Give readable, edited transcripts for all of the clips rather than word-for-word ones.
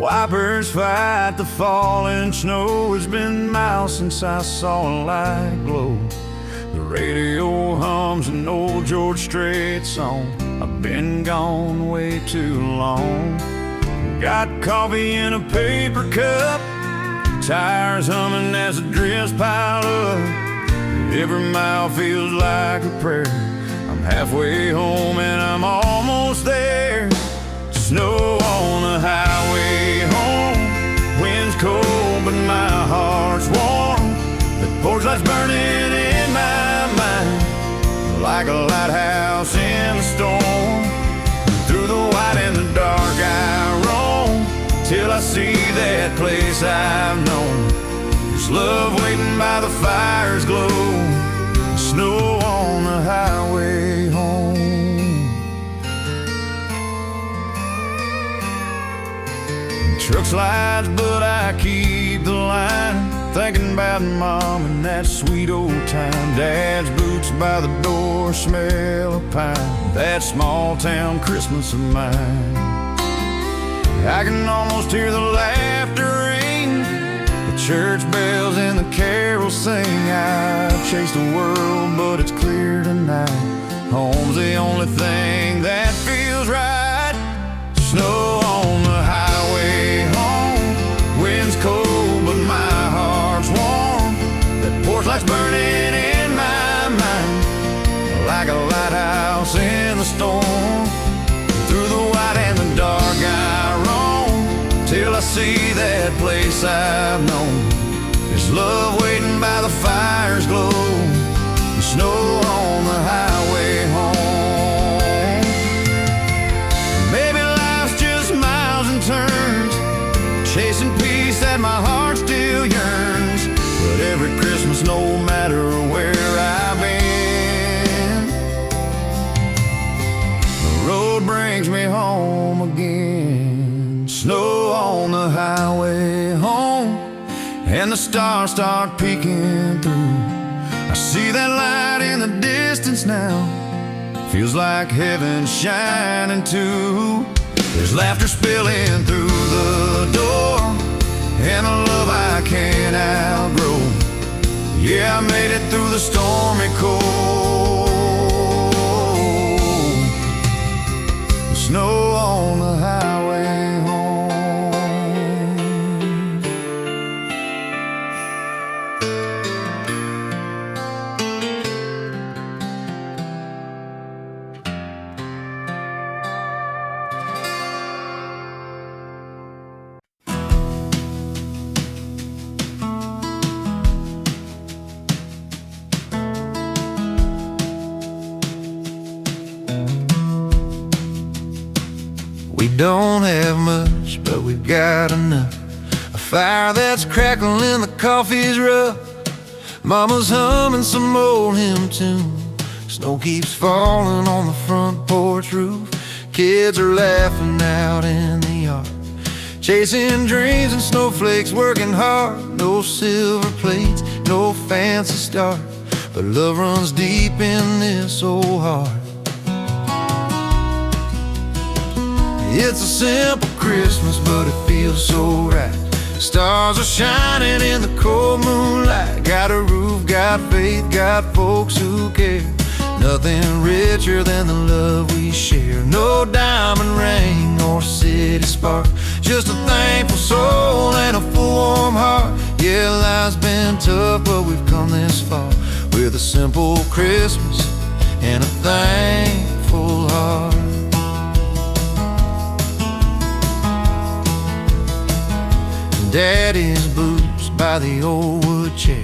Wipers fight the falling snow. It's been miles since I saw a light glow. The radio hums an old George Strait song. I've been gone way too long. Got coffee in a paper cup, tires humming as the drifts pile up. Every mile feels like a prayer. I'm halfway home and I'm almost there. Snow on the highway home. Wind's cold but my heart's warm. The porch light's burning in my mind, like a lighthouse in the storm. Through the white and the dark I roam, till I see that place I've known. There's love waiting by the fire's glow. Snow on the highway home. Truck slides, but I keep the line, thinking about Mom and that sweet old time. Dad's boots by the door smell of pine, that small town Christmas of mine. I can almost hear the laughter ring, the church bells and the carols sing. I've chased the world, but it's clear tonight. Home's the only thing that feels right. Snow on the highway home. Wind's cold, but my heart's warm. That porch light's burning in my mind, like a lighthouse in the storm. Through the white and the dark I roam, till I see that place I've known. There's love waiting by the fire's glow. The snow on the highway home. Maybe life's just miles and turns, chasing peace that my heart still yearns. But every Christmas, no matter where I've been, the road brings me home again. Snow on the highway home, and the stars start peeking through. I see that light in the distance now, feels like heaven shining too. There's laughter spilling through the door, and a love I can't outgrow. Yeah, I made it through the stormy cold. Snow on the highway home. We don't have much, but we've got enough. A fire that's crackling, the coffee's rough. Mama's humming some old hymn tune. Snow keeps falling on the front porch roof. Kids are laughing out in the yard, chasing dreams and snowflakes, working hard. No silver plates, no fancy stars, but love runs deep in this old heart. It's a simple Christmas, but it feels so right. Stars are shining in the cold moonlight. Got a roof, got faith, got folks who care. Nothing richer than the love we share. No diamond ring or city spark, just a thankful soul and a full warm heart. Yeah, life's been tough, but we've come this far, with a simple Christmas and a thankful heart. Daddy's boots by the old wood chair.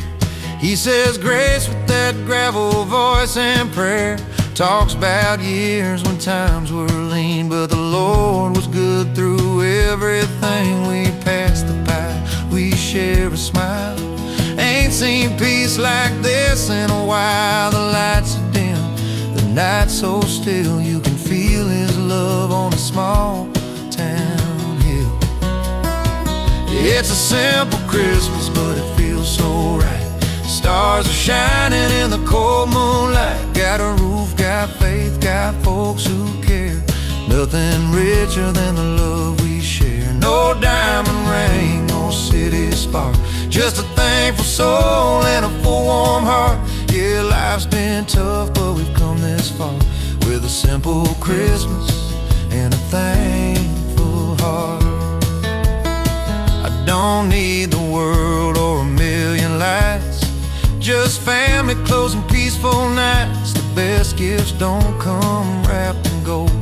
He says grace with that gravel voice and prayer. Talks about years when times were lean, but the Lord was good through everything. We passed the pie, we share a smile. Ain't seen peace like this in a while. The lights are dim, the night's so still. You can feel His love on a small town hill. It's a simple Christmas, but it feels so right. Stars are shining in the cold moonlight. Got a roof, got faith, got folks who care. Nothing richer than the love we share. No dime city spark. Just a thankful soul and a full warm heart. Yeah, life's been tough, but we've come this far with a simple Christmas and a thankful heart. I don't need the world or a million lights, just family, close, and peaceful nights. The best gifts don't come wrapped in gold,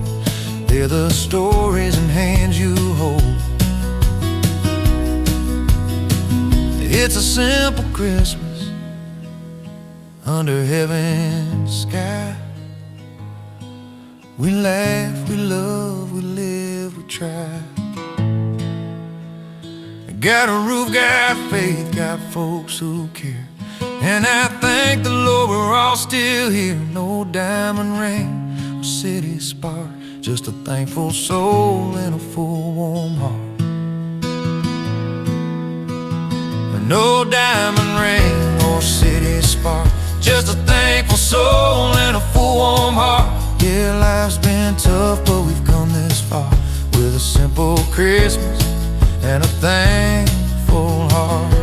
they're the stories and hands you hold. It's a simple Christmas under heaven's sky. We laugh, we love, we live, we try. Got a roof, got faith, got folks who care. And I thank the Lord we're all still here. No diamond ring or city spark, just a thankful soul and a full warm heart. No diamond ring or city spark, just a thankful soul and a full warm heart. Yeah, life's been tough, but we've come this far with a simple Christmas and a thankful heart.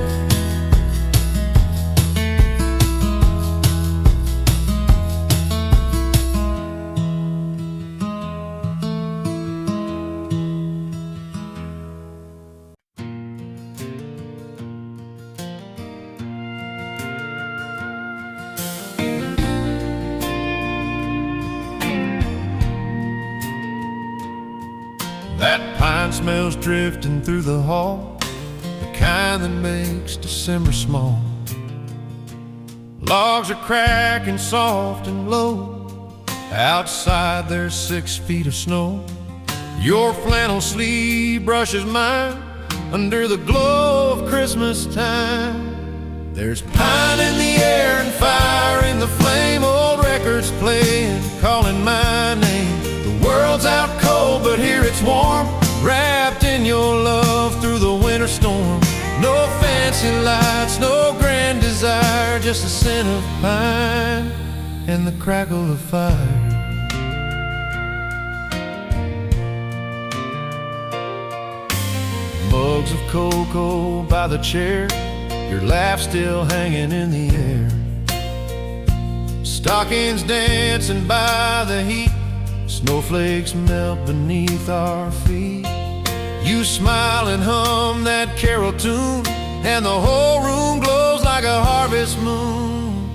That pine smells drifting through the hall, the kind that makes December small. Logs are cracking soft and low, outside there's 6 feet of snow. Your flannel sleeve brushes mine under the glow of Christmas time. There's pine in the air and fire in the flame, old records playing, calling my name. The world's out cold, but here it's warm, wrapped in your love through the winter storm. No fancy lights, no grand desire, just a scent of pine and the crackle of fire. Mugs of cocoa by the chair, your laugh still hanging in the air. Stockings dancing by the heat, snowflakes melt beneath our feet. You smile and hum that carol tune, and the whole room glows like a harvest moon.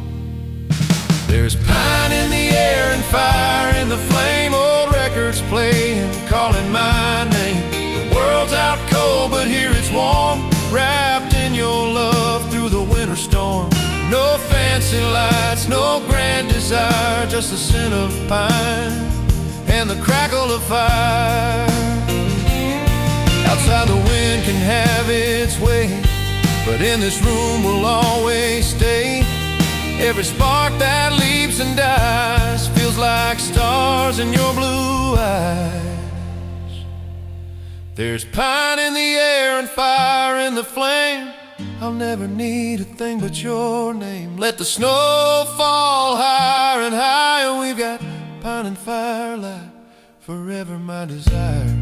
There's pine in the air and fire in the flame, old records playing, calling my name. The world's out cold, but here it's warm, wrapped in your love through the winter storm. No fancy lights, no grand desire, just the scent of pine and the crackle of fire. Outside the wind can have its way, but in this room we'll always stay. Every spark that leaps and dies feels like stars in your blue eyes. There's pine in the air and fire in the flame, I'll never need a thing but your name. Let the snow fall higher and higher, we've got pine and firelight, forever my desire.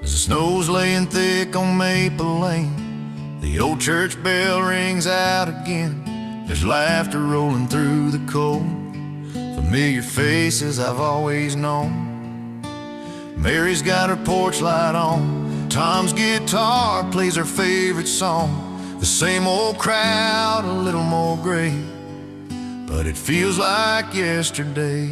Snow's laying thick on Maple Lane, the old church bell rings out again. There's laughter rolling through the cold, familiar faces I've always known. Mary's got her porch light on, Tom's guitar plays her favorite song. The same old crowd, a little more gray, but it feels like yesterday.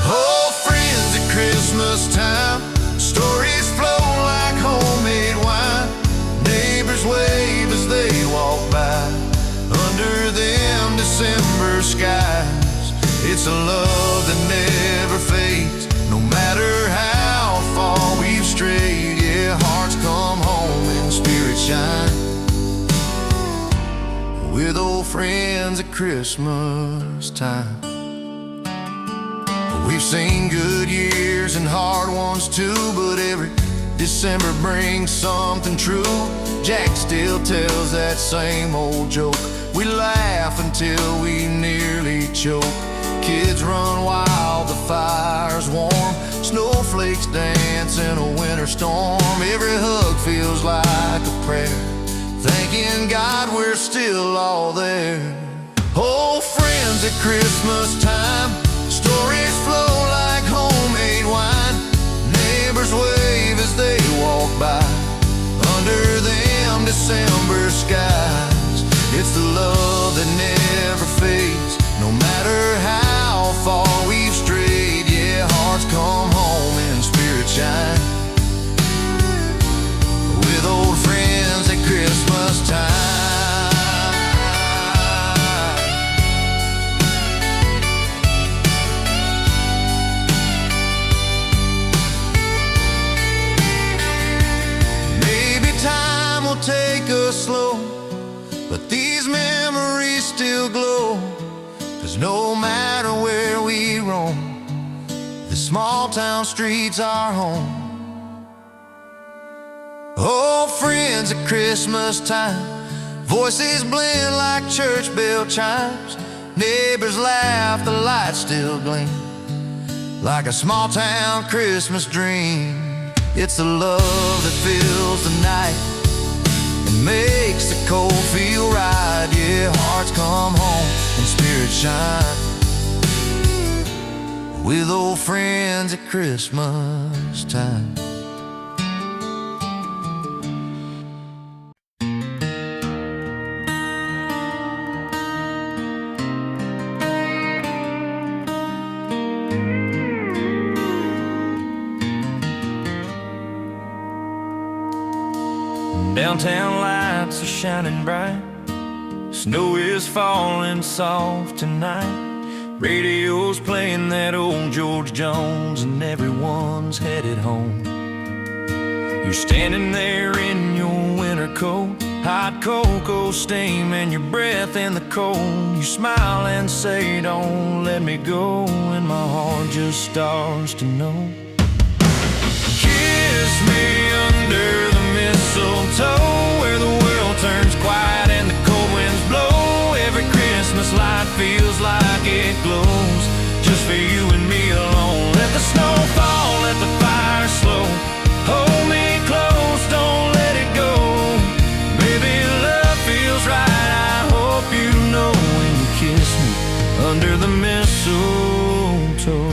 Old friends at Christmas time, stories flow like homemade wine. Neighbors wave as they walk by, under them It's a love that never fades, no matter how far we've strayed. Yeah, hearts come home and spirits shine, with old friends at Christmas time. We've seen good years and hard ones too, but every December brings something true. Jack still tells that same old joke. We laugh until we nearly choke. Kids run wild, the fire's warm. Snowflakes dance in a winter storm. Every hug feels like a prayer, thanking God we're still all there. Old friends at Christmas time, stories flow like homemade wine. Neighbors wave as they walk by, under them December skies. It's the love that never fades, no matter how far we've strayed. Yeah, hearts come home and spirits shine, with old friends at Christmas time. Maybe time will take us slow, but these memories still glow. 'Cause no matter where we roam, the small town streets are home. Oh, friends at Christmas time, voices blend like church bell chimes. Neighbors laugh, the lights still gleam, like a small town Christmas dream. It's the love that fills the night and makes the cold feel right. Yeah, hearts come home and spirits shine, with old friends at Christmas time. Downtown lights are shining bright, snow is falling soft tonight. Radio's playing that old George Jones, and everyone's headed home. You're standing there in your winter coat, hot cocoa steam and your breath in the cold. You smile and say, don't let me go, and my heart just starts to know. Kiss me under the mistletoe, where the world turns quiet and the cold winds blow. Every Christmas light feels like it glows, just for you and me alone. Let the snow fall, let the fire slow. Hold me close, don't let it go. Baby, love feels right, I hope you know when you kiss me under the mistletoe.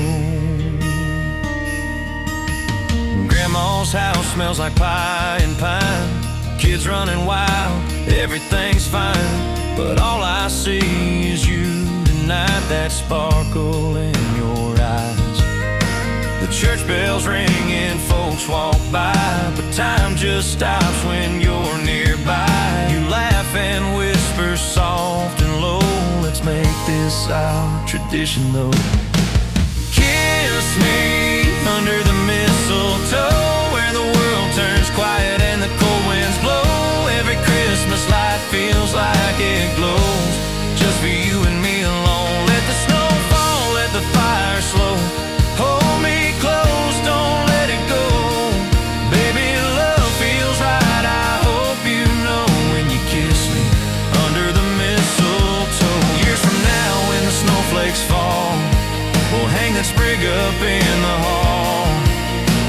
Grandma's house smells like pie and pine, kids running wild, everything's fine. But all I see is you tonight, that sparkle in your eyes. The church bells ring and folks walk by, but time just stops when you're nearby. You laugh and whisper soft and low, let's make this our tradition though. Kiss me under the mistletoe, where the world turns quiet and the cold winds blow. Every Christmas light feels like it glows, just for you and me alone. Let the snow fall, let the fire slow. Hold me close, don't let it go. Baby, love feels right, I hope you know when you kiss me under the mistletoe. Years from now when the snowflakes fall, we'll hang that sprig up in the hall,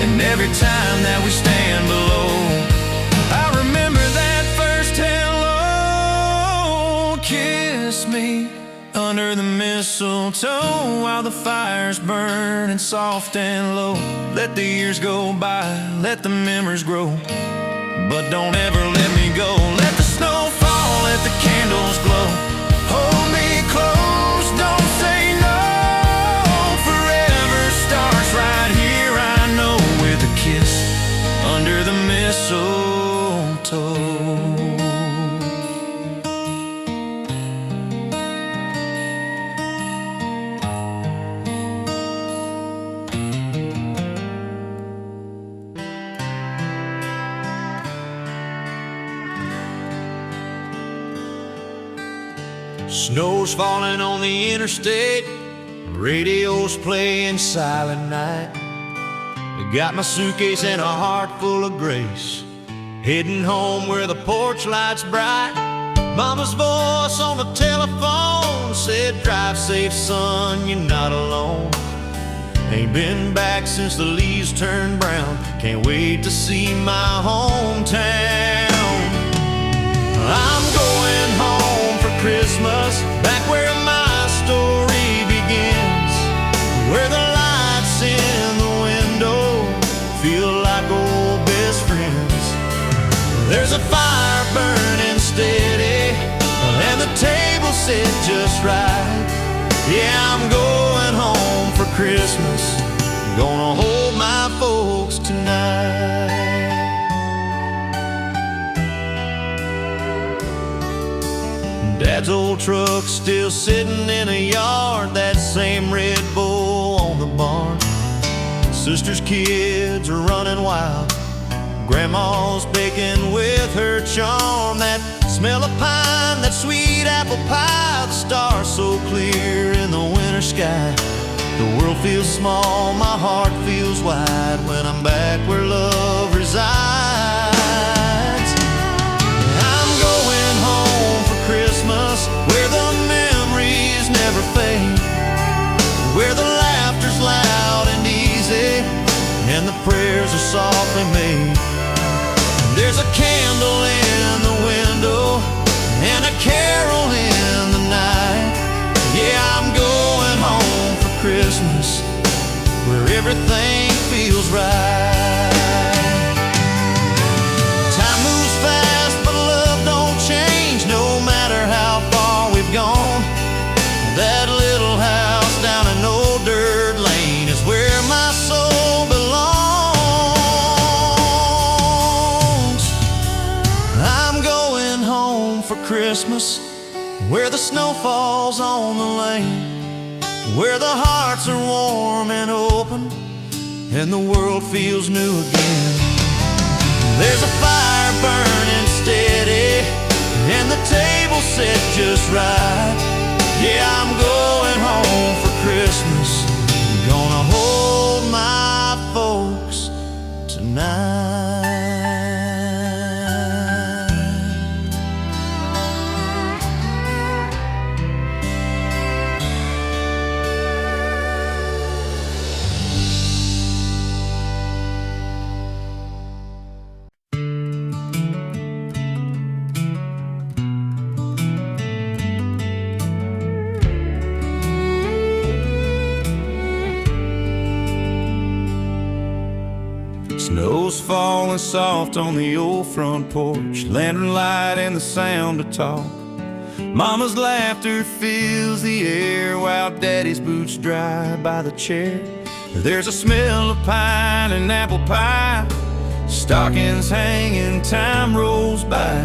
and every time that we stand below, I remember that first hello. Kiss me under the mistletoe, while the fire's burning soft and low. Let the years go by, let the memories grow, but don't ever let me go. Let the snow fall, let the candles glow. Hold me close, don't say no. Forever starts right here, I know, with a kiss under the mistletoe. Snow's falling on the interstate, radio's playing Silent Night. I got my suitcase and a heart full of grace, heading home where the porch light's bright. Mama's voice on the telephone said, drive safe, son, you're not alone. Ain't been back since the leaves turned brown, can't wait to see my hometown. I'm going home for Christmas, back where my story begins, where the lights in the window feel like old best friends. There's a fire burning steady, and the table set just right. Yeah, I'm going home for Christmas, gonna hold my folks tonight. Dad's old truck's still sitting in a yard, that same Red Bull on the barn. Sister's kids are running wild, Grandma's baking with her charm. That smell of pine, that sweet apple pie, the stars so clear in the winter sky. The world feels small, my heart feels wide when I'm back where love resides. I'm going home for Christmas, where the memories never fade, where the laughter's loud and easy, and the prayers are softly made. There's a candle in the window and a carol in the night. Yeah, I'm going home for Christmas, where everything feels right. Time moves fast, but love don't change, no matter how far we've gone. That little house down an old dirt lane is where my soul belongs. I'm going home for Christmas, where the snow falls on the lane, where the hearts are warm and open, and the world feels new again. There's a fire burning steady, and the table set just right. Yeah, I'm going home for Christmas, gonna hold my folks tonight. Snow's falling soft on the old front porch, lantern light and the sound of talk. Mama's laughter fills the air while Daddy's boots dry by the chair. There's a smell of pine and apple pie, stockings hanging, time rolls by.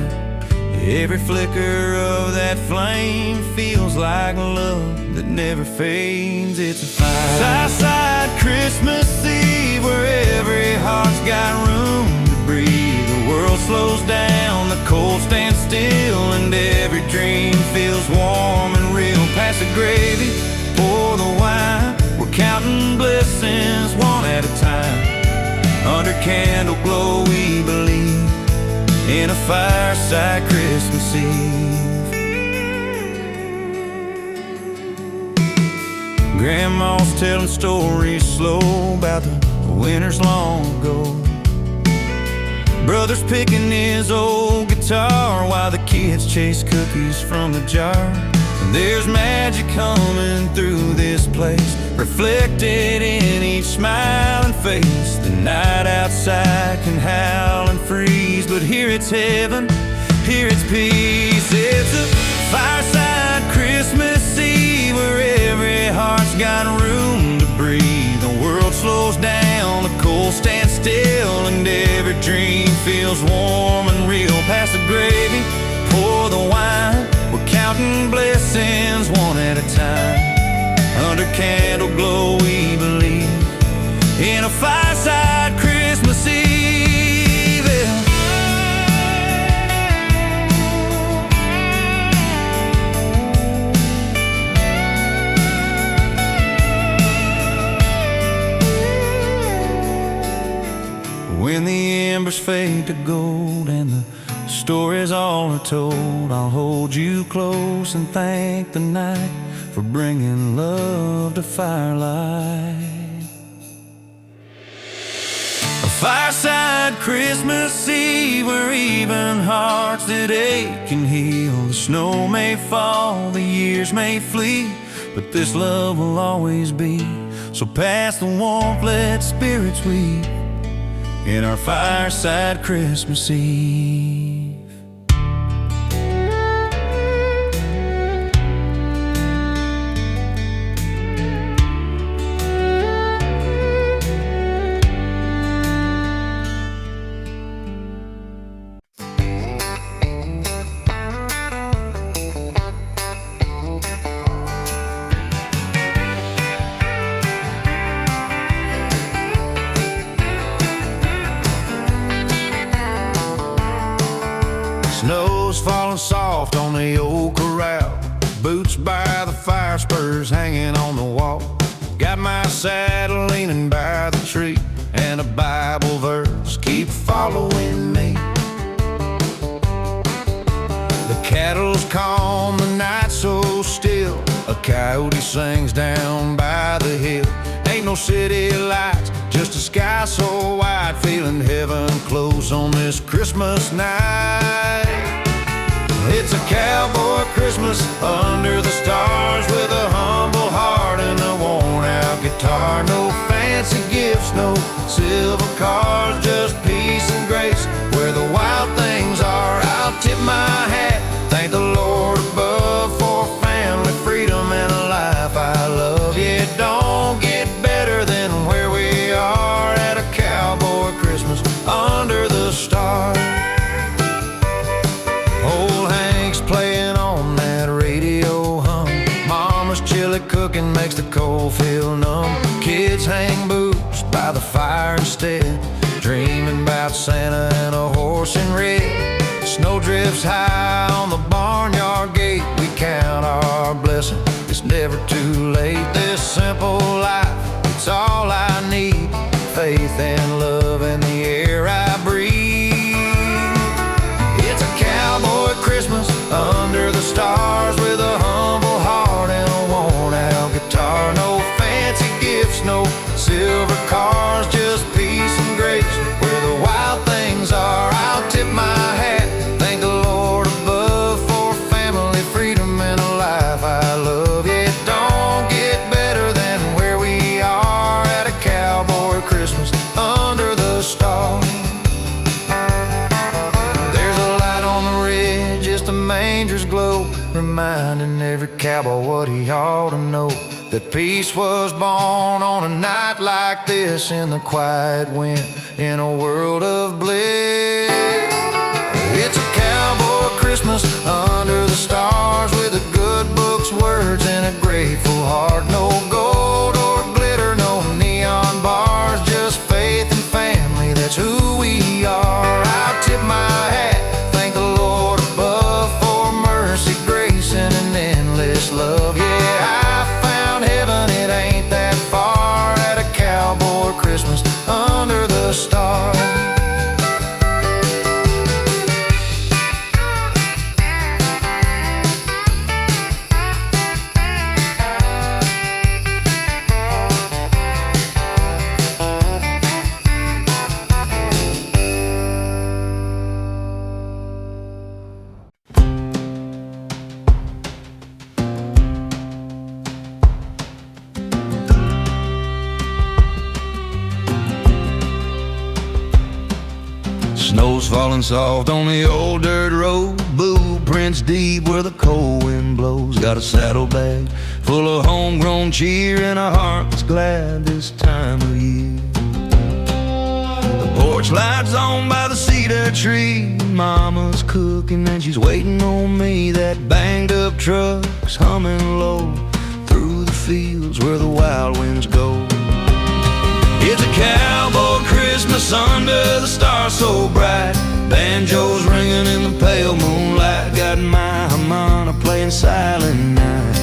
Every flicker of that flame feels like love that never fades. It's a fire. Southside Christmas Eve, where every heart's got room to breathe. The world slows down, the cold stands still, and every dream feels warm and real. Pass the gravy, pour the wine, we're counting blessings one at a time. Under candle glow we believe in a fireside Christmas Eve. Grandma's telling stories slow about the winters long ago. Brother's picking his old guitar while the kids chase cookies from the jar. And there's magic coming through this place, reflected in each smiling face. The night outside can howl and freeze, but here it's heaven, here it's peace. It's a fireside Christmas Eve, where every heart's got room to breathe. The world slows down, the cold stands still, and every dream feels warm and real. Pass the gravy, pour the wine, we're counting blessings one at a time. Under candle glow we believe in a fireside Christmas Eve. embers fade to gold and the stories all are told, I'll hold you close and thank the night for bringing love to firelight. A fireside Christmas Eve where even hearts that ache can heal. The snow may fall, the years may flee, but this love will always be. So pass the warmth, let spirits weep in our fireside Christmas Eve. Snow's falling soft on the old corral, boots by the fire, spurs hanging on the wall. Got my saddle leaning by the tree, and a Bible verse keep following me. The cattle's calm, the night's so still, a coyote sings down by the hill. Ain't no city lights, just a sky so wide, feeling heaven close on this Christmas night. It's a cowboy Christmas under the stars, with a humble heart and a worn-out guitar. No fancy gifts, no silver cars, just peace and grace where the wild things are. I'll tip my hat, thank the Lord above for family, freedom, and a life I love. Yeah, it don't get better than where we are at a cowboy Christmas under the stars. Old Hank's playing on that radio hum. Mama's chili cooking makes the cold feel numb. Kids hang boots by the fire instead, dreaming about Santa and a horse in red. Snow drifts high on the barnyard gate, we count our blessings, it's never too late. This simple life, it's all I need, faith and love in the air I breathe. It's a cowboy Christmas under the stars, with a humble heart and a worn-out guitar. No fancy gifts, no silver cars, just peace and grace where the wild things are. I'll tip my hat, thank the Lord above for family, freedom, and a life I love. Yeah, it don't get better than where we are at a cowboy Christmas under the stars. There's a light on the ridge, just a manger's glow, reminding every cowboy what he ought to know, that peace was born on a night like this, in the quiet wind, in a world of bliss. It's a cowboy Christmas under the stars, with a good book's words and a grateful heart. No gold or glitter, no neon bars, just faith and family, that's who we are. I'll tip my hat, thank the Lord above for mercy, grace, and an endless love. Yeah, I found heaven, it ain't that far at a cowboy Christmas under the stars. Snow's falling soft on the old dirt road, blueprints deep where the cold wind blows. Got a saddlebag full of homegrown cheer and a heart that's glad this time of year. The porch lights on by the cedar tree, Mama's cooking and she's waiting on me. That banged up truck's humming low through the fields where the wild winds go. It's a cowboy Christmas under the stars so bright, banjos ringing in the pale moonlight. Got my harmonica playing silent night,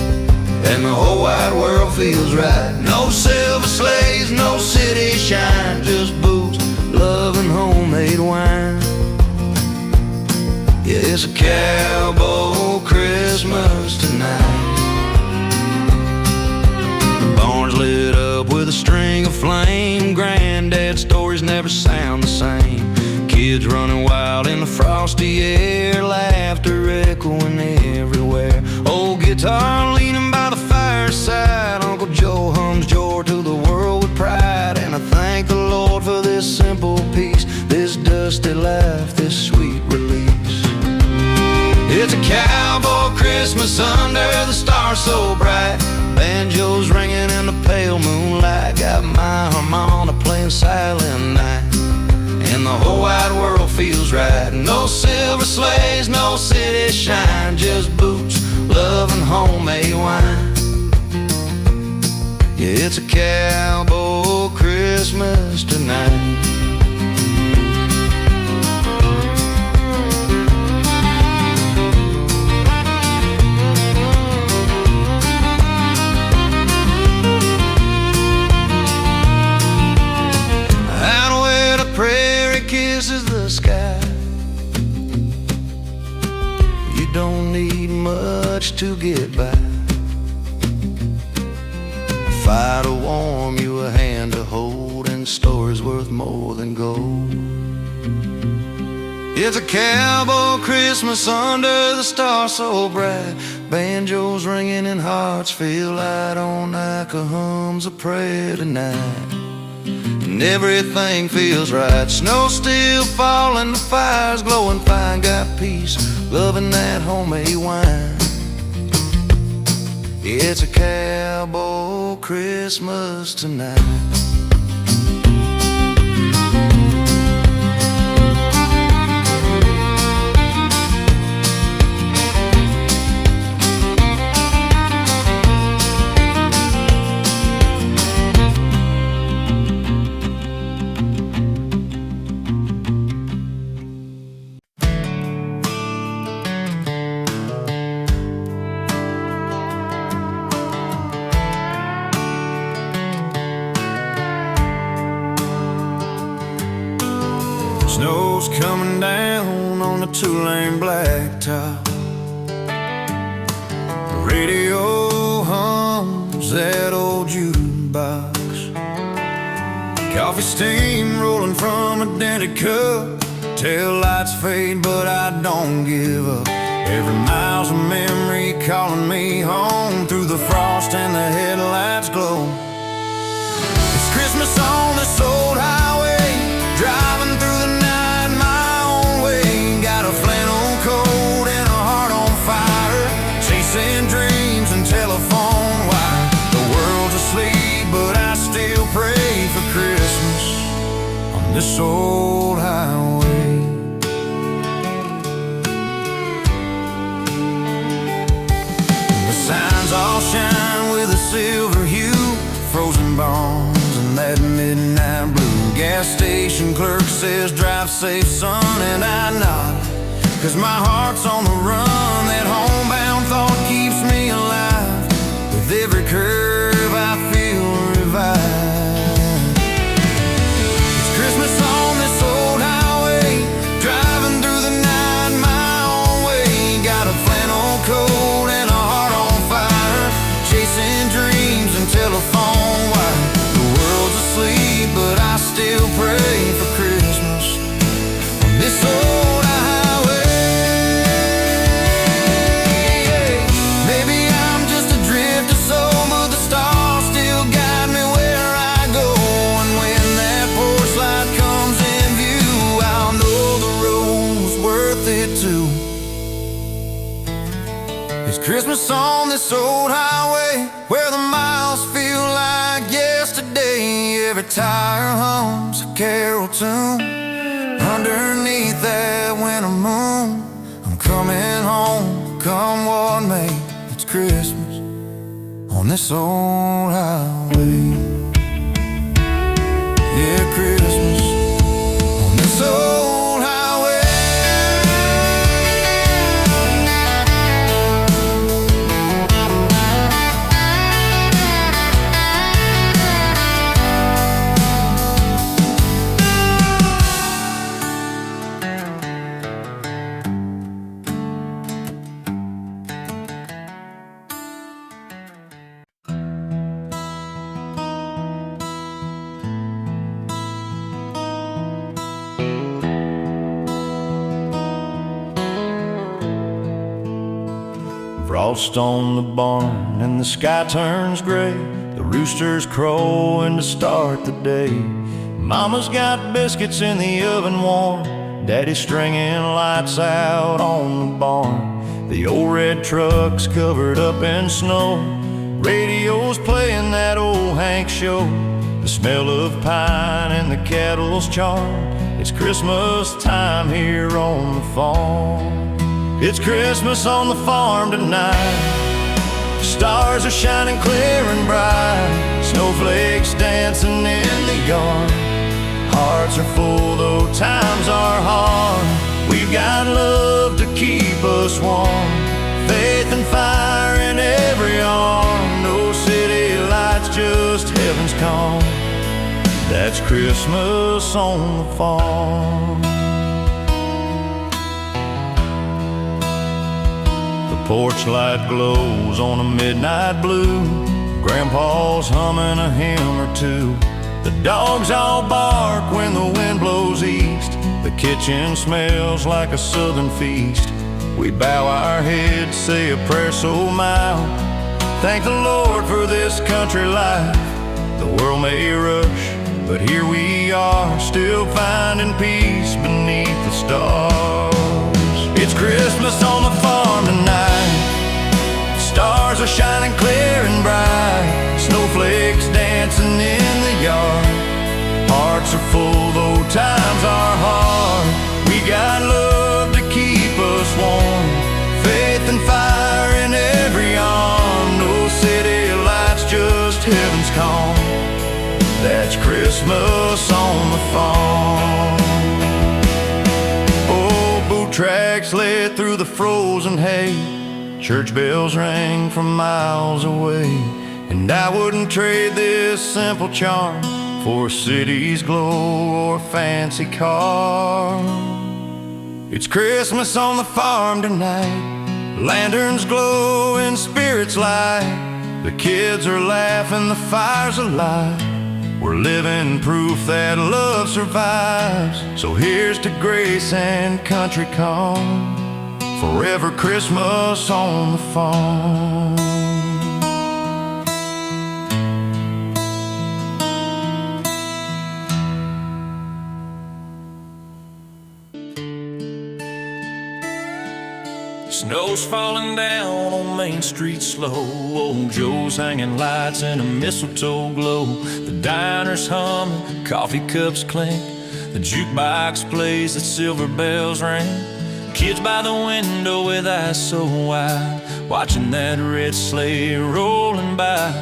and the whole wide world feels right. No silver sleighs, no city shine, just boots, love, loving homemade wine. Yeah, it's a cowboy Christmas tonight. The barn's lit up with a string of flame. Granddad's stories never sound the same. Kids running wild in the frosty air, laughter echoing everywhere. Old guitar leaning by the fireside, Uncle Joe hums joy to the world with pride. And I thank the Lord for this simple peace, this dusty life, this sweet release. It's a cowboy Christmas under the stars so bright. Banjos ringing in the pale moonlight. Got my harmonica playing silent night, and the whole wide world feels right. No silver sleighs, no city shine, just boots, love, and homemade wine. Yeah, it's a cowboy Christmas tonight. Kisses the sky. You don't need much to get by. A fire to warm you, a hand to hold, and stories worth more than gold. It's a cowboy Christmas under the stars so bright. Banjos ringing and hearts feel light. On Nika hums a prayer tonight, and everything feels right. Snow still falling, the fire's glowing fine. Got peace, loving that homemade wine. It's a cowboy Christmas tonight. Snow's coming down on the two-lane blacktop. The radio hums that old jukebox. Coffee steam rolling from a dented cup. Tail lights fade, but I don't give up. Every mile's a memory calling me home. Through the frost and the headlights glow. It's Christmas on this old highway, driving through the night my own way. Got a flannel coat and a heart on fire, chasing dreams and telephone wire. The world's asleep, but I still pray for Christmas on this old highway. The signs all shine with a silver hue, frozen bonds and that midnight blue. Gas station clerk says drive safe son, and I nod, 'cause my heart's on the run. That homebound thought keeps me alive. With every curve I feel revived. It's Christmas on this old highway, driving through the night my own way. Got a flannel coat and a heart on fire, chasing dreams and telephone wire. The world's asleep, but I still pray for Christmas on this old highway. Maybe I'm just a drifter soul, but the stars still guide me where I go. And when that porch light comes in view, I'll know the road was worth it too. It's Christmas on this old highway, where the miles feel like yesterday. Every tire hums a carol tune. Underneath that winter moon, I'm coming home, come what may. It's Christmas on this old highway. Yeah, Christmas on this old highway. Frost on the barn and the sky turns gray. The roosters crowing to start the day. Mama's got biscuits in the oven warm. Daddy's stringing lights out on the barn. The old red truck's covered up in snow. Radio's playing that old Hank show. The smell of pine and the cattle's charred. It's Christmas time here on the farm. It's Christmas on the farm tonight. The stars are shining clear and bright. Snowflakes dancing in the yard. Hearts are full though times are hard. We've got love to keep us warm. Faith and fire in every arm. No city lights, just heaven's calm. That's Christmas on the farm. The porch light glows on a midnight blue. Grandpa's humming a hymn or two. The dogs all bark when the wind blows east. The kitchen smells like a southern feast. We bow our heads, say a prayer so mild. Thank the Lord for this country life. The world may rush, but here we are, still finding peace beneath the stars. It's Christmas on the farm tonight. Stars are shining clear and bright. Snowflakes dancing in the yard. Hearts are full though times are hard. We got love to keep us warm. Faith and fire in every arm. No city lights, just heaven's calm. That's Christmas on the farm. Oh, boot tracks led through the frozen hay. Church bells rang from miles away. And I wouldn't trade this simple charm for a city's glow or a fancy car. It's Christmas on the farm tonight. Lanterns glow and spirits light. The kids are laughing, the fire's alive. We're living proof that love survives. So here's to grace and country calm. Forever Christmas on the farm. Snow's falling down on Main Street slow. Old Joe's hanging lights in a mistletoe glow. The diner's humming, coffee cups clink. The jukebox plays, the silver bells ring. Kids by the window with eyes so wide, watching that red sleigh rolling by.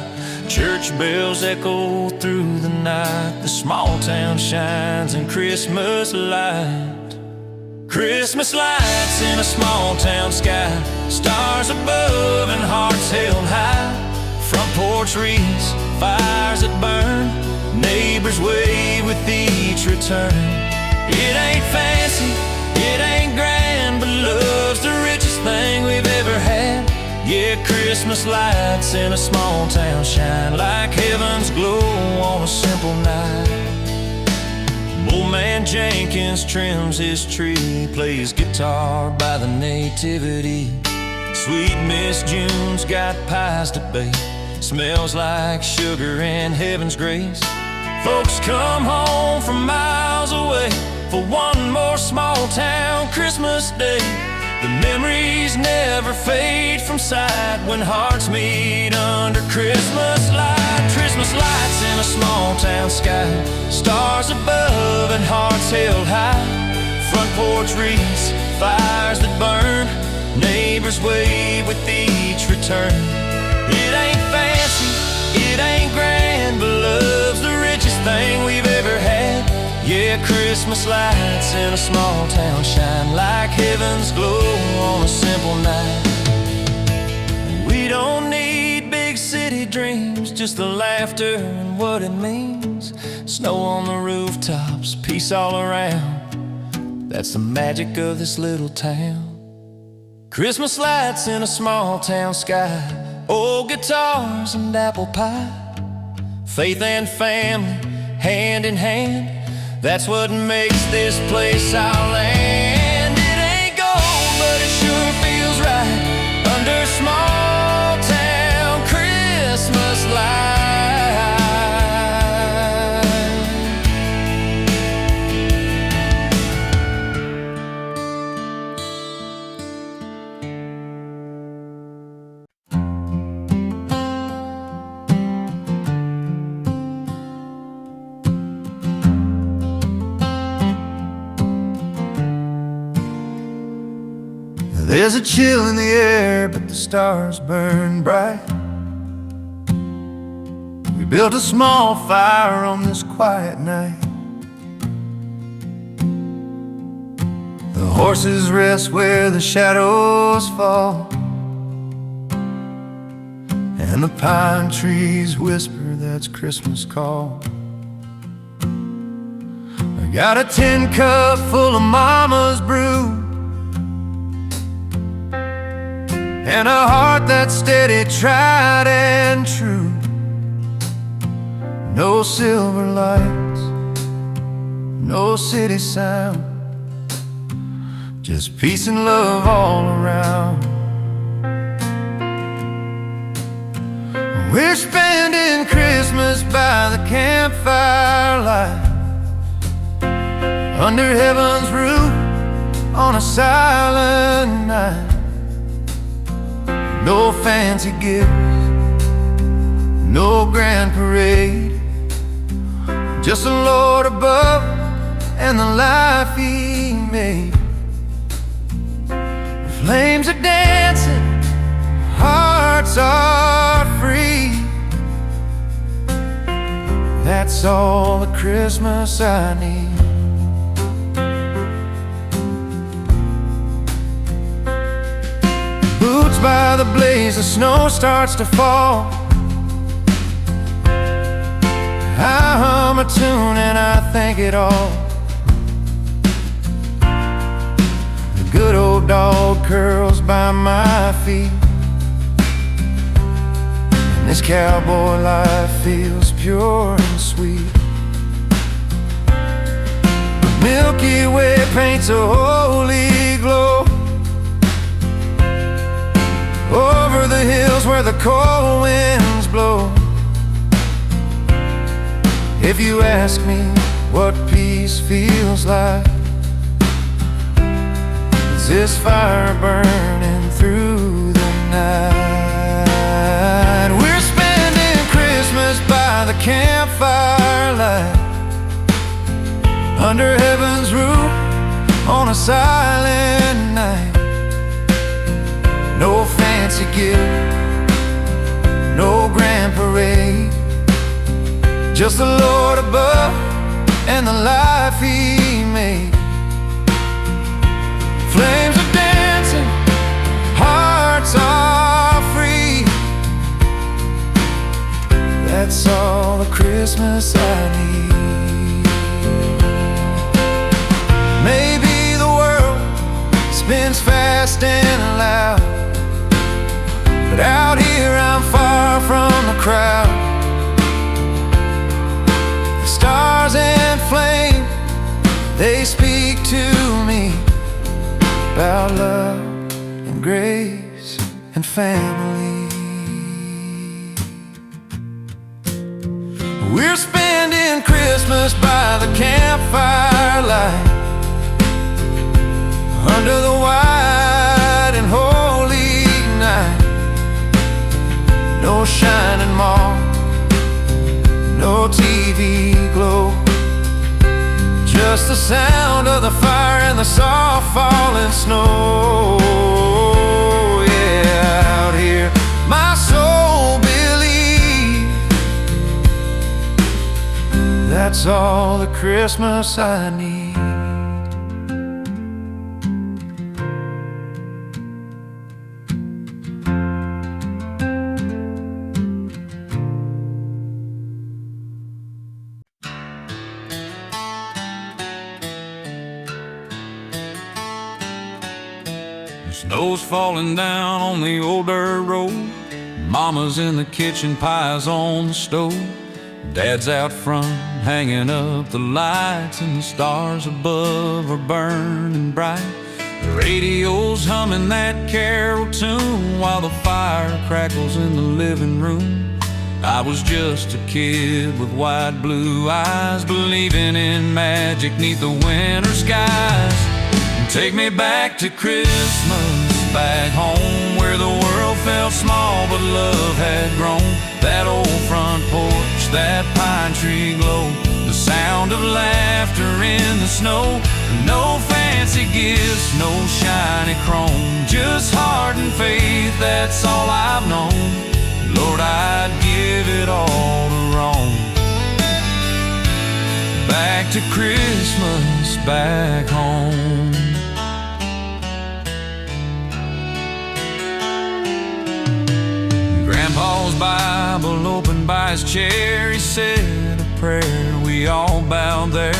Church bells echo through the night. The small town shines in Christmas light. Christmas lights in a small town sky. Stars above and hearts held high. Front porch wreaths, fires that burn. Neighbors wave with each return. It ain't fancy, it ain't grand, but love's the richest thing we've ever had. Yeah, Christmas lights in a small town shine like heaven's glow on a simple night. Old man Jenkins trims his tree, plays guitar by the nativity. Sweet Miss June's got pies to bake, smells like sugar and heaven's grace. Folks come home from miles away for one more small town Christmas day. The memories never fade from sight when hearts meet under Christmas light. Christmas lights in a small town sky. Stars above and hearts held high. Front porch wreaths, fires that burn. Neighbors wave with each return. It ain't fancy, it ain't grand, but love's the richest thing we've ever had. Yeah, Christmas lights in a small town shine like heaven's glow on a simple night. We don't need big city dreams, just the laughter and what it means. Snow on the rooftops, peace all around. That's the magic of this little town. Christmas lights in a small town sky. Old guitars and apple pie. Faith and family, hand in hand. That's what makes this place our land. It ain't gold, but it sure feels right under small There's a chill in the air, but the stars burn bright. We built a small fire on this quiet night. The horses rest where the shadows fall, and the pine trees whisper that's Christmas call. I got a tin cup full of mama's brew, and a heart that's steady, tried and true. No silver lights, no city sound, just peace and love all around. We're spending Christmas by the campfire light, under heaven's roof on a silent night. No fancy gifts, no grand parade, just the Lord above and the life He made. The flames are dancing, hearts are free. That's all the Christmas I need. Boots by the blaze, the snow starts to fall. I hum a tune and I thank it all. The good old dog curls by my feet, and this cowboy life feels pure and sweet. The Milky Way paints a holy glow over the hills where the cold winds blow. If you ask me what peace feels like, it's this fire burning through the night. We're spending Christmas by the campfire light, under heaven's roof on a silent night. No fancy gift, no grand parade, just the Lord above and the life He made. Flames are dancing, hearts are free. That's all the Christmas I need. Maybe the world spins fast and loud, but out here I'm far from the crowd. The stars and flame, they speak to me about love and grace and family. We're spending Christmas by the campfire light, under the white and holy night. No shining mall, no TV glow, just the sound of the fire and the soft falling snow. Yeah, out here my soul believes that's all the Christmas I need. Snow's falling down on the old dirt road. Mama's in the kitchen, pie's on the stove. Dad's out front, hanging up the lights, and the stars above are burning bright. The radio's humming that carol tune while the fire crackles in the living room. I was just a kid with wide blue eyes, believing in magic 'neath the winter skies. Take me back to Christmas, back home where the world felt small but love had grown. That old front porch, that pine tree glow, the sound of laughter in the snow. No fancy gifts, no shiny chrome, just heart and faith, that's all I've known. Lord, I'd give it all to Rome. Back to Christmas, back home. Grandpa's Bible open by his chair, he said a prayer, we all bowed there.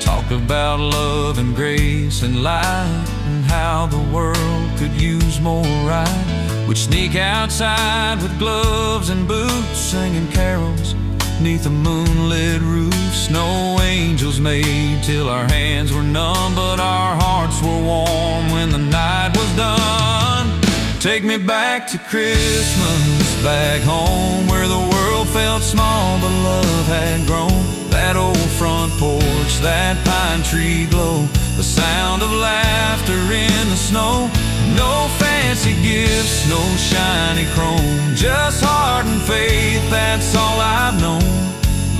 Talked about love and grace and light, and how the world could use more right. We'd sneak outside with gloves and boots, singing carols neath a moonlit roof. Snow angels made till our hands were numb, but our hearts were warm when the night was done. Take me back to Christmas, back home, where the world felt small but love had grown. That old front porch, that pine tree glow, the sound of laughter in the snow. No fancy gifts, no shiny chrome, just heart and faith, that's all I've known.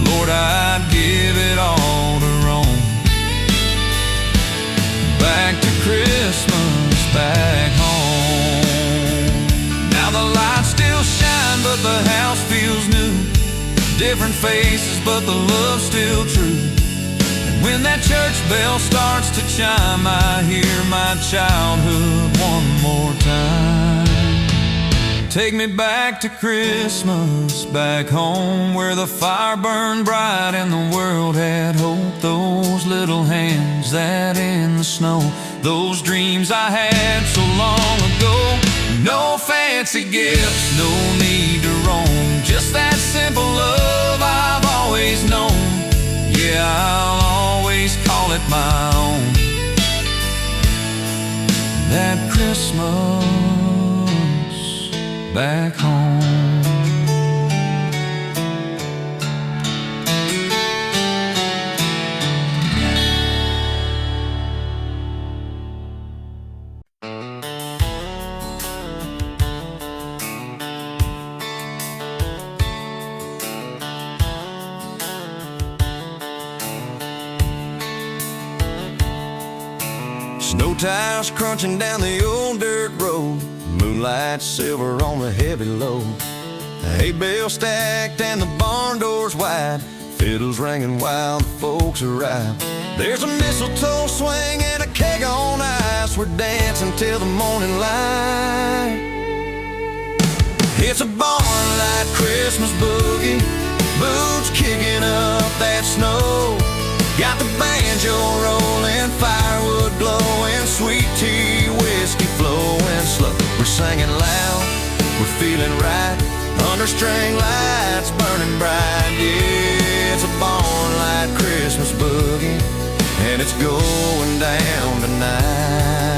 Lord, I'd give it all to Rome. Back to Christmas, back home. Now the lights still shine, but the house feels new. Different faces, but the love's still true. And when that church bell starts to chime, I hear my childhood one more time. Take me back to Christmas, back home, where the fire burned bright and the world had hope. Those little hands that in the snow, those dreams I had so long ago. No fancy gifts, no need to roam, just that simple love I've always known. Yeah, I'll always call it my own. That Christmas back home. Snow tires crunching down the old dirt road, moonlight silver on the heavy load. Hay bales stacked and the barn doors wide, fiddles ringing while the folks arrive. There's a mistletoe swing and a keg on ice, we're dancing till the morning light. It's a barn-light Christmas boogie, boots kicking up that snow. Got the banjo rolling, firewood glowing, sweet tea, whiskey flowing slow. We're singing loud, we're feeling right, under string lights burning bright. Yeah, it's a barn-light Christmas boogie, and it's going down tonight.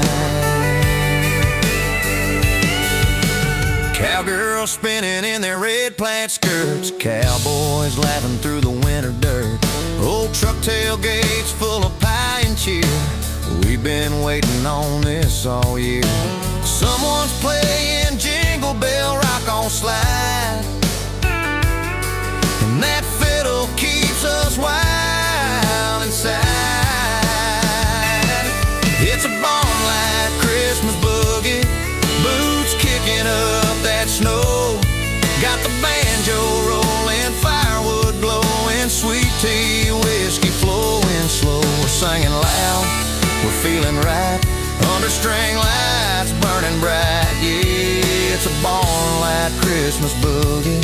Cowgirls spinning in their red plaid skirts, cowboys laughing through the winter dirt. Old truck tailgates full of pie and cheer, we've been waiting on this all year. Someone's playing Jingle Bell Rock on Slide, and that fiddle keeps us wild inside. It's a barn-light Christmas boogie, boots kicking up that snow. Got the banjo rolling, firewood glowing, sweet tea, whiskey flowing slow. We're singing loud, we're feeling right, under string lights burning bright. Yeah, it's a barn-light Christmas boogie,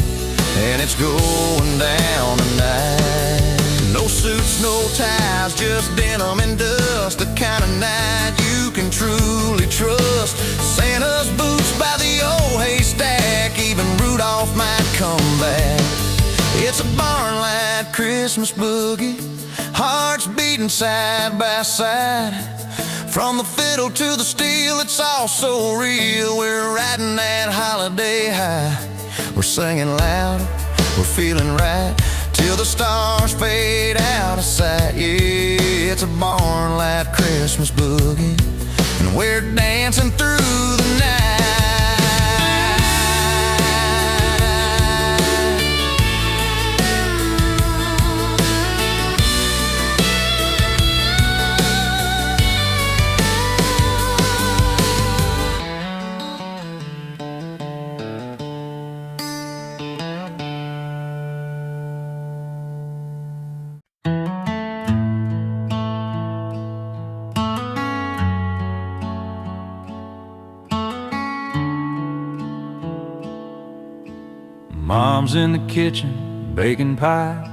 and it's going down tonight. No suits, no ties, just denim and dust, the kind of night you can truly trust. Santa's boots by the old haystack, even Rudolph might come back. It's a barn-light Christmas boogie, hearts beating side by side. From the fiddle to the steel, it's all so real. We're riding that holiday high. We're singing loud, we're feeling right, till the stars fade out of sight. Yeah, it's a barn-light Christmas boogie, and we're dancing through the night. Mom's in the kitchen baking pies,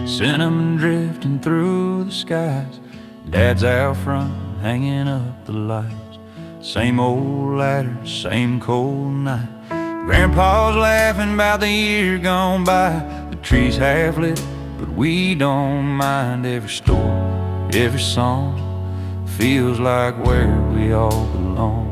cinnamon drifting through the skies. Dad's out front hanging up the lights. Same old ladder, same cold night. Grandpa's laughing about the year gone by. The tree's half lit, but we don't mind. Every story, every song feels like where we all belong.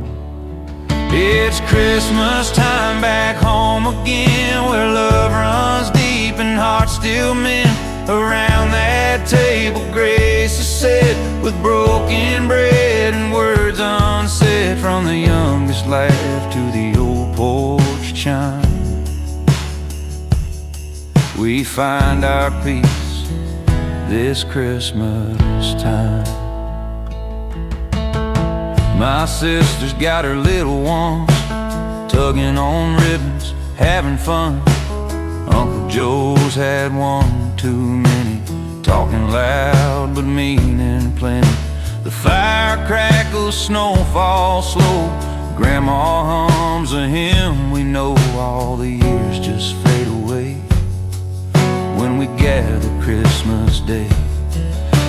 It's Christmas time back home again, where love runs deep and hearts still mend. Around that table grace is set, with broken bread and words unsaid. From the youngest laugh to the old porch chime, we find our peace this Christmas time. My sister's got her little ones, tugging on ribbons, having fun. Uncle Joe's had one too many, talking loud but meaning plenty. The fire crackles, snow falls slow. Grandma hums a hymn we know. All the years just fade away when we gather Christmas Day.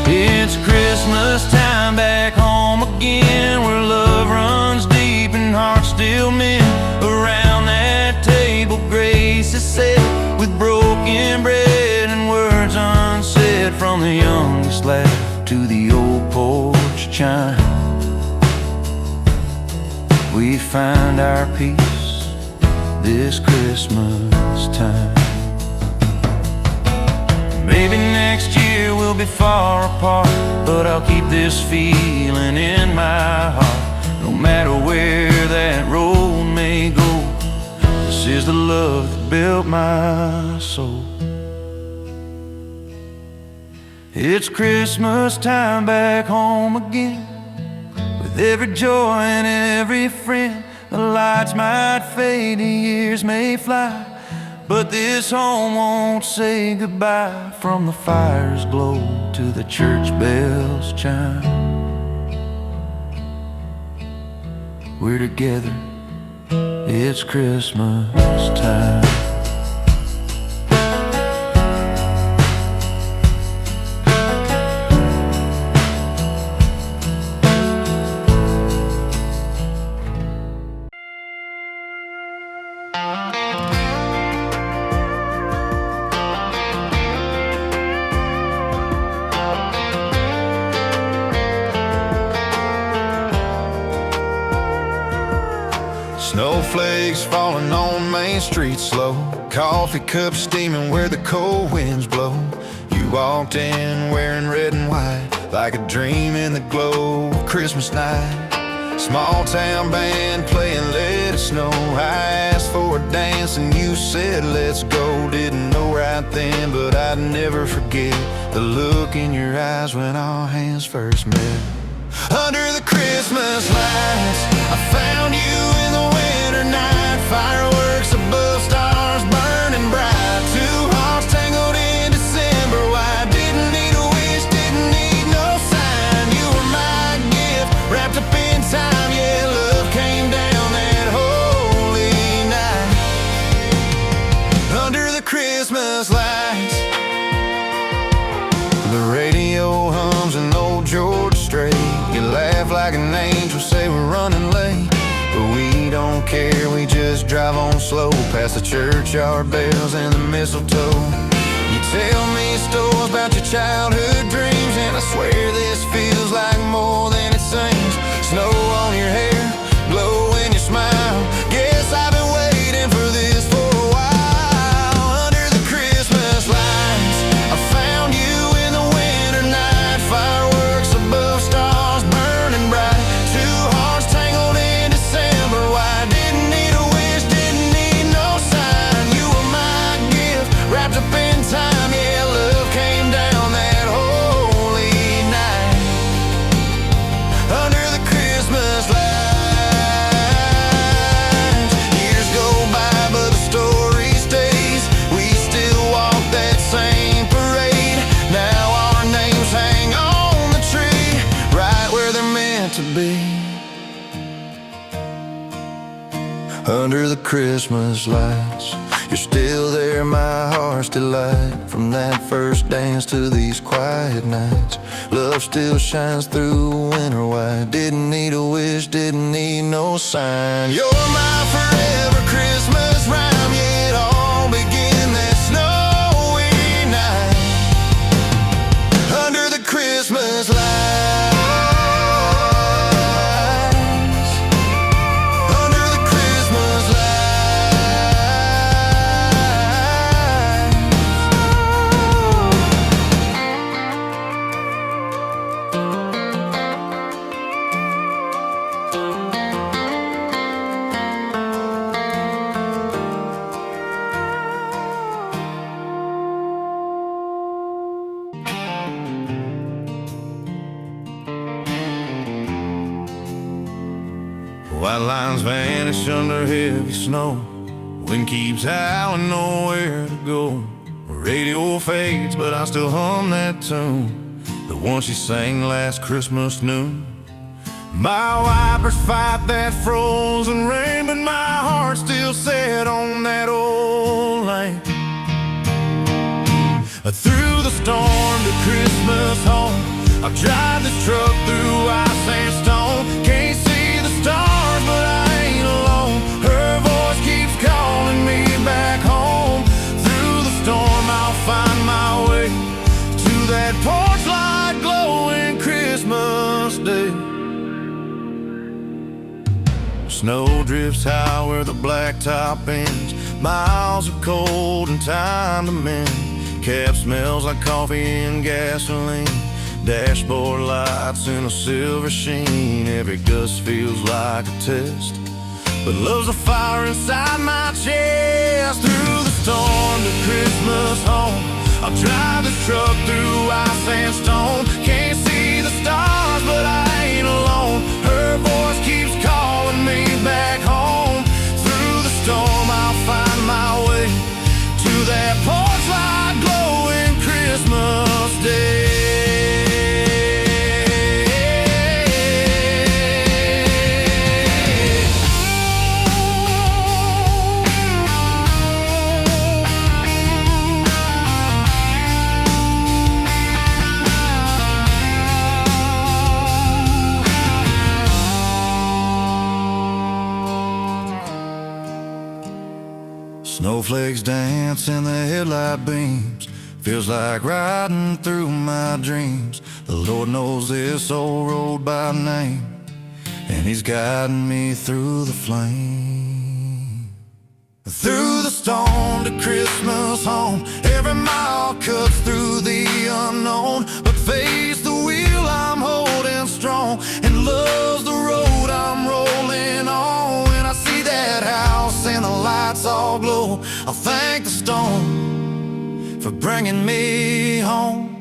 It's Christmas time back home again, where love runs deep and hearts still mend. Around that table grace is set, with broken bread and words unsaid. From the youngest laugh to the old porch chime, we find our peace this Christmas time. Maybe next year we'll be far apart, but I'll keep this feeling in my heart. No matter where that road may go, this is the love that built my soul. It's Christmas time back home again, with every joy and every friend. The lights might fade, the years may fly, but this home won't say goodbye. From the fire's glow to the church bells chime, we're together, it's Christmas time. Snowflakes falling on Main Street slow, coffee cups steaming where the cold winds blow. You walked in wearing red and white, like a dream in the glow of Christmas night. Small town band playing Let It Snow. I asked for a dance and you said let's go. Didn't know right then, but I'd never forget the look in your eyes when our hands first met. Under the Christmas lights, I found you in the winter night. Fireworks above, stars burning bright. Two hearts tangled in December white. Didn't need a wish, didn't need no sign. You were my gift, wrapped up in time. Yeah, love came down that holy night. Under the Christmas lights, the radio hums an old George Strait. You laugh like an angel, say we're running late, but we don't care, we just drive on slow past the churchyard bells and the mistletoe. You tell me stories about your childhood dreams, and I swear this feels like more than it seems. Snow on your hair, glow in your smile. Guess I've been waiting for this for a while. Under the Christmas lights, I found you in the winter night. Fireworks above, stars burning bright. Two hearts tangled in December white. Didn't need a wish, didn't need no sign. You were my gift, wrapped up in time. Yeah, love came down that holy night. Under the Christmas lights, years go by but the story stays. We still walk that same parade. Now our names hang on the tree, right where they're meant to be. Under the Christmas lights, You're still there, my heart's delight. From that first dance to these quiet nights, love still shines through winter white. Didn't need a wish, didn't need no sign. You're my forever Christmas rhyme. Yeah, it all began that snowy night under the Christmas lights. White lines vanish under heavy snow. Wind keeps howling, nowhere to go. Radio fades, but I still hum that tune, the one she sang last Christmas noon. My wipers fight that frozen rain, but my heart's still set on that old lane. Through the storm to Christmas home, I'll drive this truck through ice and stone. Can't see the stars, but I ain't alone. Her voice keeps calling me back home. Through the storm, I'll find my way to that porch light glowing Christmas Day. Snow drifts high where the blacktop ends. Miles of cold and time to mend. Cab smells like coffee and gasoline. Dashboard lights in a silver sheen. Every gust feels like a test, but love's a fire inside my chest. Through the storm to Christmas home, I'll drive this truck through ice and stone. Can't see the stars, but I ain't alone. Her voice keeps calling me back home. Through the storm, I'll find my way to that porch light glowing Christmas Day. Snowflakes dance in the headlight beams. Feels like riding through my dreams. The Lord knows this old road by name, and He's guiding me through the flame. Through the storm to Christmas home, every mile cuts through the unknown. But face the wheel, I'm holding strong, and love's the road I'm rolling on. When I see that house and the lights all glow, I'll thank the storm for bringing me home.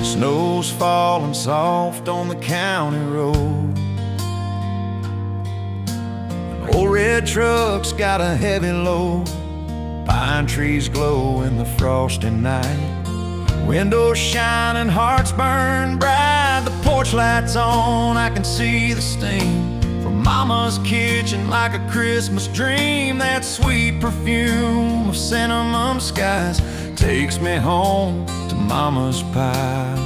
Snow's falling soft on the county road. An old red truck's got a heavy load. Pine trees glow in the frosty night. Windows shine and hearts burn bright. The porch light's on, I can see the steam from Mama's kitchen like a Christmas dream. That sweet perfume of cinnamon skies takes me home to Mama's pies.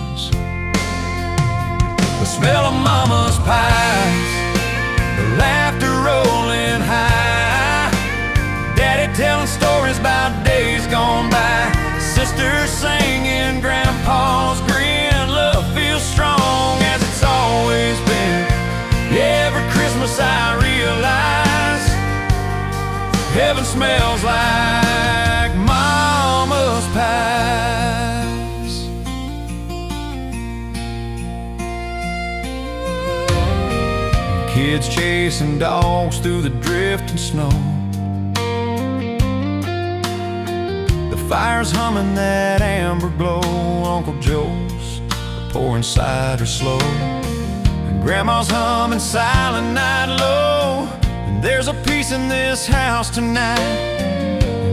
The smell of Mama's pies, the laughter rolling high, Daddy telling stories about days gone by, sisters singing, Grandpa's grin. Love feels strong as it's always been. Every Christmas I realize heaven smells like Kids chasing dogs through the drifting snow. The fire's humming that amber glow. Uncle Joe's pouring cider slow, and Grandma's humming Silent Night Low. And there's a peace in this house tonight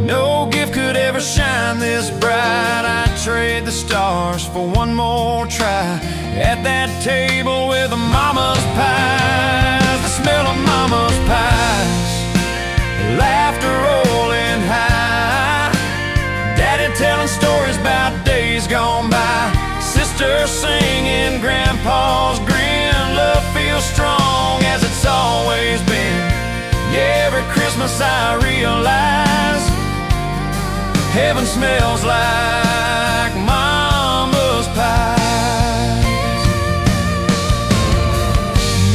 no gift could ever shine this bright. I'd trade the stars for one more try at that table with the mama's pies. The smell of mama's pies, laughter rolling high, Daddy telling stories about days gone by, sister singing, Grandpa's grin. Love feels strong as it's always been. Yeah, every Christmas I realize heaven smells like mama's pies.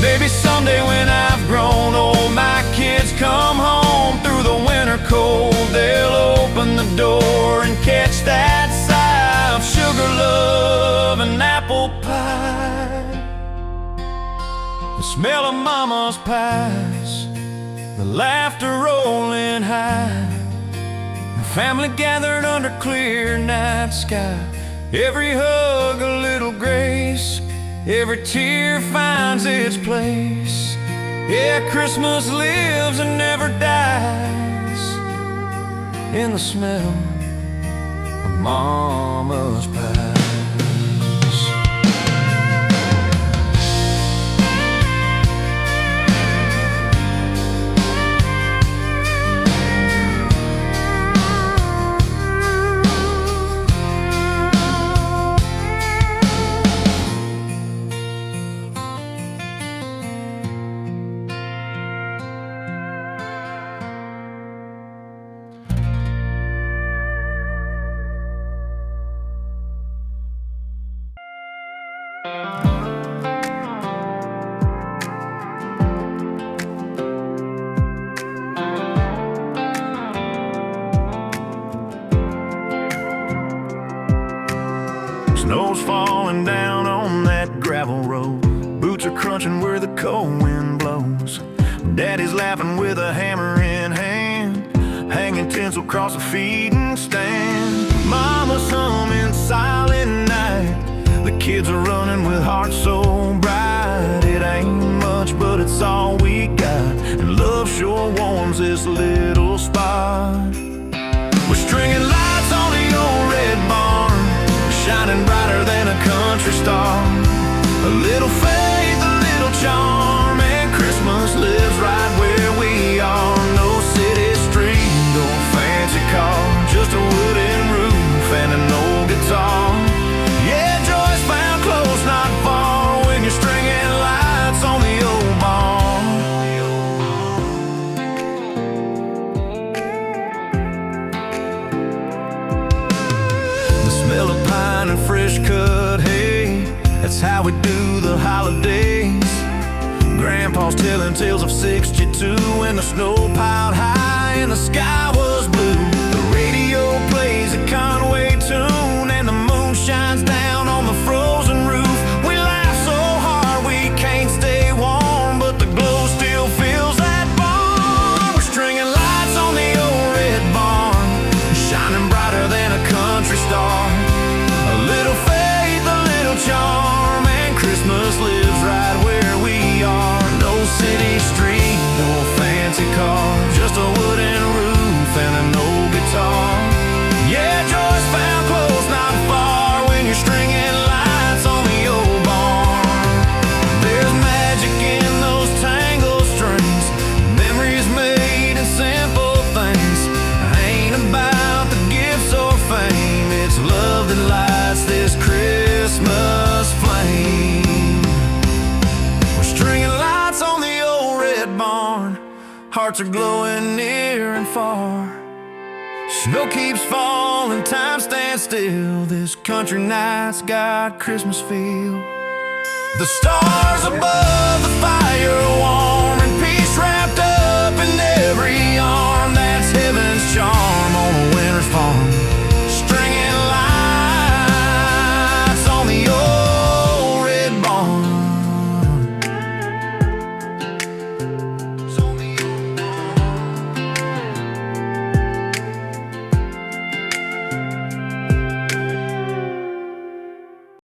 Maybe someday when I've grown old, my kids come home through the winter cold, they'll open the door and catch that sigh of sugar, love, and apple pie. The smell of mama's pies, the laughter rolling high, family gathered under clear night sky. Every hug a little grace, every tear finds its place. Yeah, Christmas lives and never dies in the smell of mama's pies. Snow's falling down on that gravel road, boots are crunching where the cold wind blows. Daddy's laughing with a hammer in hand, hanging tinsel across the feeding stand. Mama's humming Silent Night, the kids are running with hearts so bright. It ain't much, but it's all we got, and love sure warms this little spot. We're stringing lights on the old red barn, shining brighter than a country star. A little faith, a little charm, and Christmas lives right where we are. No city street, no fancy car, just a wooden roof and an old guitar. Yeah, joy's found close, not far, when you're stringing lights on the old barn. The smell of pine and fresh cut hay, that's how we do the holidays. Grandpa's telling tales of '62 when the snow piled high and the sky was blue. The radio plays a Conway tune and the moon shines down on the frozen roof. We laugh so hard we can't stay warm, but the glow still fills that barn. We're stringing lights on the old red barn, shining brighter than a country star. A little faith, a little charm, and Christmas lives right where we are. No city street, no fancy car, just a wooden roof and an old guitar. Yeah, joy's found close, not far, when you're stringing lights on the old barn. There's magic in those tangled strings, memories made in simple things. Ain't about the gifts or fame, it's love that lights this Christmas flame. We're stringing lights on the old red barn, hearts are glowing near and far. Snow keeps falling, time stands still, this country night's got Christmas feel. The stars above the fire